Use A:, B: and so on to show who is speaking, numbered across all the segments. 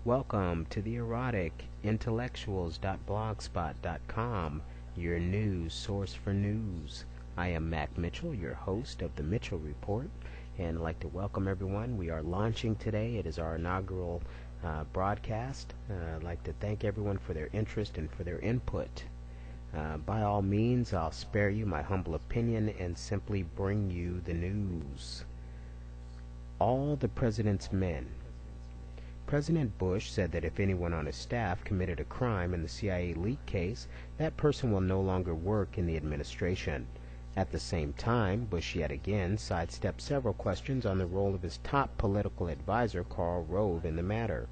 A: Welcome to the Erotic, Intellectuals.blogspot.com, your news source for news. I am Mac Mitchell, your host of the Mitchell Report, and I'd like to welcome everyone. We are launching today. It is our inaugural broadcast. I'd like to thank everyone for their interest and for their input. By all means, I'll spare you my humble opinion and simply bring you the news. All the president's men. President Bush said that if anyone on his staff committed a crime in the CIA leak case, that person will no longer work in the administration. At the same time, Bush yet again sidestepped several questions on the role of his top political advisor, Karl Rove, in the matter.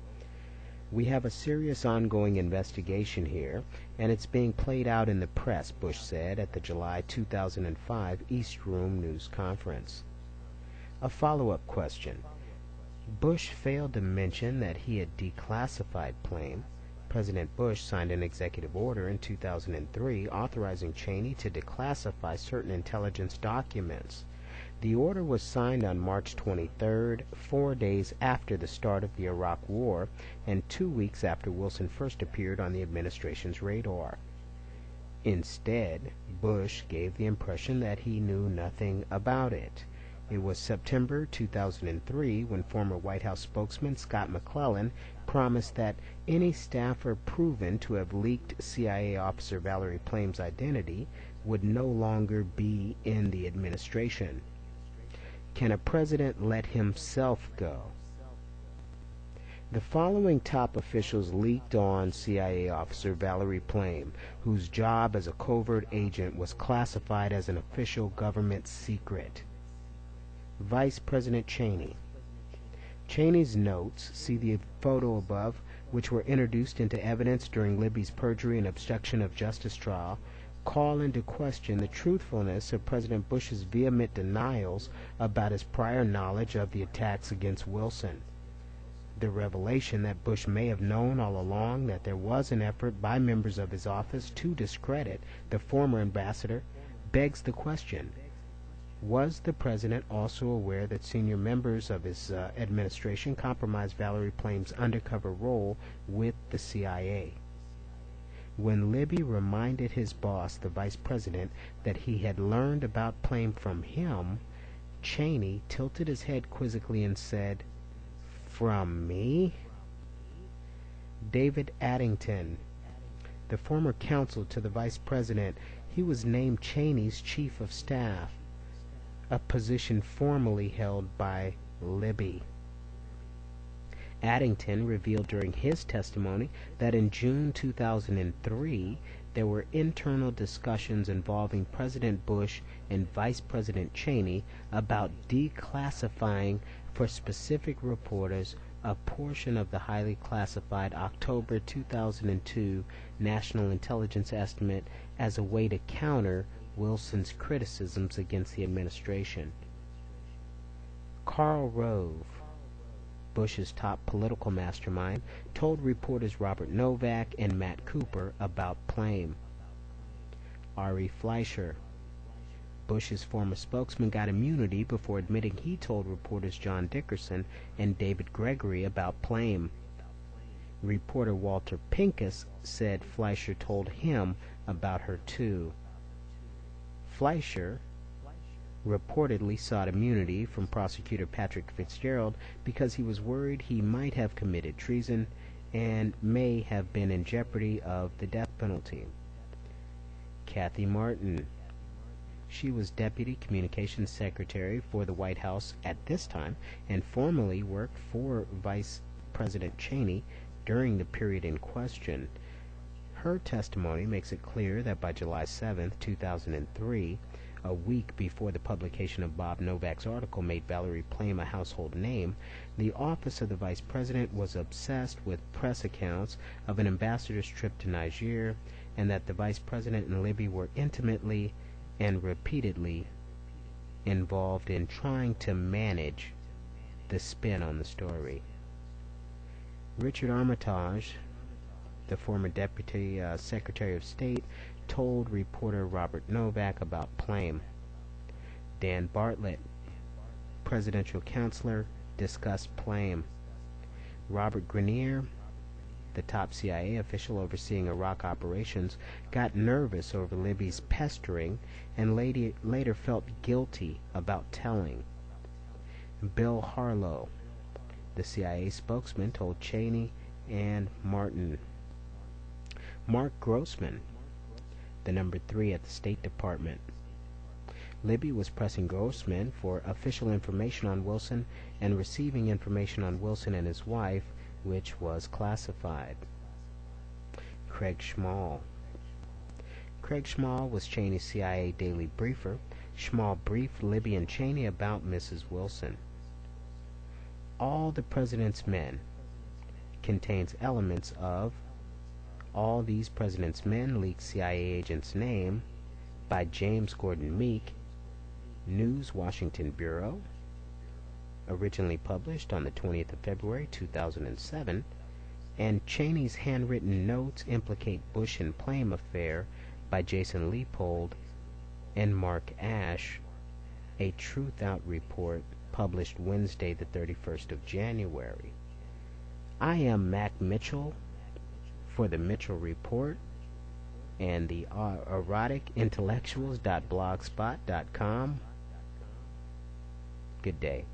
A: We have a serious ongoing investigation here, and it's being played out in the press, Bush said at the July 2005 East Room News Conference. A follow-up question. Bush failed to mention that he had declassified Plame. President Bush signed an executive order in 2003 authorizing Cheney to declassify certain intelligence documents. The order was signed on March 23rd, 4 days after the start of the Iraq War, and 2 weeks after Wilson first appeared on the administration's radar. Instead, Bush gave the impression that he knew nothing about it. It was September 2003 when former White House spokesman Scott McClellan promised that any staffer proven to have leaked CIA officer Valerie Plame's identity would no longer be in the administration. Can a president let himself go? The following top officials leaked on CIA officer Valerie Plame, whose job as a covert agent was classified as an official government secret. Vice President Cheney. Cheney's notes, see the photo above, which were introduced into evidence during Libby's perjury and obstruction of justice trial, call into question the truthfulness of President Bush's vehement denials about his prior knowledge of the attacks against Wilson. The revelation that Bush may have known all along that there was an effort by members of his office to discredit the former ambassador begs the question: was the president also aware that senior members of his administration compromised Valerie Plame's undercover role with the CIA? When Libby reminded his boss, the vice president, that he had learned about Plame from him, Cheney tilted his head quizzically and said, "From me?" David Addington, the former counsel to the vice president, he was named Cheney's chief of staff, a position formerly held by Libby. Addington revealed during his testimony that in June 2003 there were internal discussions involving President Bush and Vice President Cheney about declassifying for specific reporters a portion of the highly classified October 2002 National Intelligence Estimate as a way to counter Wilson's criticisms against the administration. Karl Rove, Bush's top political mastermind, told reporters Robert Novak and Matt Cooper about Plame. Ari Fleischer, Bush's former spokesman, got immunity before admitting he told reporters John Dickerson and David Gregory about Plame. Reporter Walter Pincus said Fleischer told him about her too. Fleischer reportedly sought immunity from prosecutor Patrick Fitzgerald because he was worried he might have committed treason and may have been in jeopardy of the death penalty. Kathy Martin. She was Deputy Communications Secretary for the White House at this time and formerly worked for Vice President Cheney during the period in question. Her testimony makes it clear that by July 7, 2003, a week before the publication of Bob Novak's article made Valerie Plame a household name, the office of the vice president was obsessed with press accounts of an ambassador's trip to Niger, and that the vice president and Libby were intimately and repeatedly involved in trying to manage the spin on the story. Richard Armitage, the former Deputy Secretary of State, told reporter Robert Novak about Plame. Dan Bartlett, presidential counselor, discussed Plame. Robert Grenier, the top CIA official overseeing Iraq operations, got nervous over Libby's pestering and later felt guilty about telling. Bill Harlow, the CIA spokesman, told Cheney and Mark Grossman, the number 3 at the State Department. Libby was pressing Grossman for official information on Wilson and receiving information on Wilson and his wife, which was classified. Craig Schmall. Craig Schmall was Cheney's CIA daily briefer. Schmall briefed Libby and Cheney about Mrs. Wilson. All the President's Men contains elements of All These President's Men leaked CIA agent's name by James Gordon Meek, News Washington Bureau, originally published on the 20th of February 2007, and Cheney's handwritten notes implicate Bush and Plame affair by Jason Leopold and Mark Ash, a Truth Out report published Wednesday the 31st of January. I am Mac Mitchell for the Mitchell Report and the Erotic Intellectuals.blogspot.com. Good day.